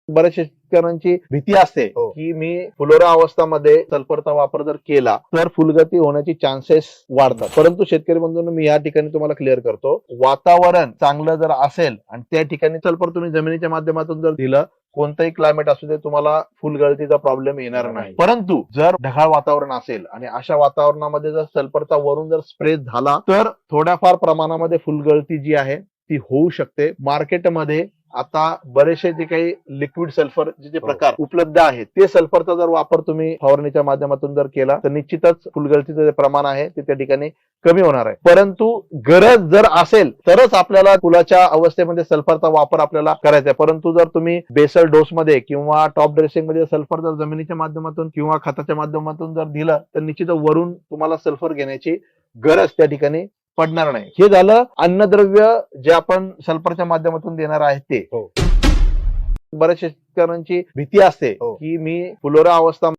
बऱ्याच शेतकऱ्यांची भीती असते की मी फुलोरा अवस्थामध्ये सल्फरचा वापर जर केला तर फुलगती होण्याची चान्सेस वाढतात. परंतु शेतकरी बंधूंनो, मी या ठिकाणी तुम्हाला क्लिअर करतो, वातावरण चांगलं जर असेल आणि त्या ठिकाणी सल्फर तुम्ही जमिनीच्या माध्यमातून जर दिलं, कोणतंही क्लायमेट असू दे, तुम्हाला फुलगळतीचा प्रॉब्लेम येणार नाही. परंतु जर ढगाळ वातावरण असेल आणि अशा वातावरणामध्ये जर सल्फरचा वरून जर स्प्रे झाला तर थोड्याफार प्रमाणामध्ये फुलगळती जी आहे ती होऊ शकते. मार्केटमध्ये आता बरेचसे जे काही लिक्विड सल्फर जे प्रकार उपलब्ध आहेत, ते सल्फरचा जर वापर तुम्ही फवारणीच्या माध्यमातून जर केला तर निश्चितच फुलगळतीचं जे प्रमाण आहे ते त्या ठिकाणी कमी होणार आहे. परंतु गरज जर असेल तरच आपल्याला फुलाच्या अवस्थेमध्ये सल्फरचा वापर आपल्याला करायचा आहे. परंतु जर तुम्ही बेसल डोस मध्ये किंवा टॉप ड्रेसिंग मध्ये सल्फर जर जमिनीच्या माध्यमातून किंवा खताच्या माध्यमातून जर दिलं तर निश्चित वरून तुम्हाला सल्फर घेण्याची गरज त्या ठिकाणी पडणार नाही. हे झालं अन्नद्रव्य जे आपण सल्फरच्या माध्यमातून देणार आहे ते. बऱ्याच शेतकऱ्यांची भीती असते की मी फुलोरा अवस्था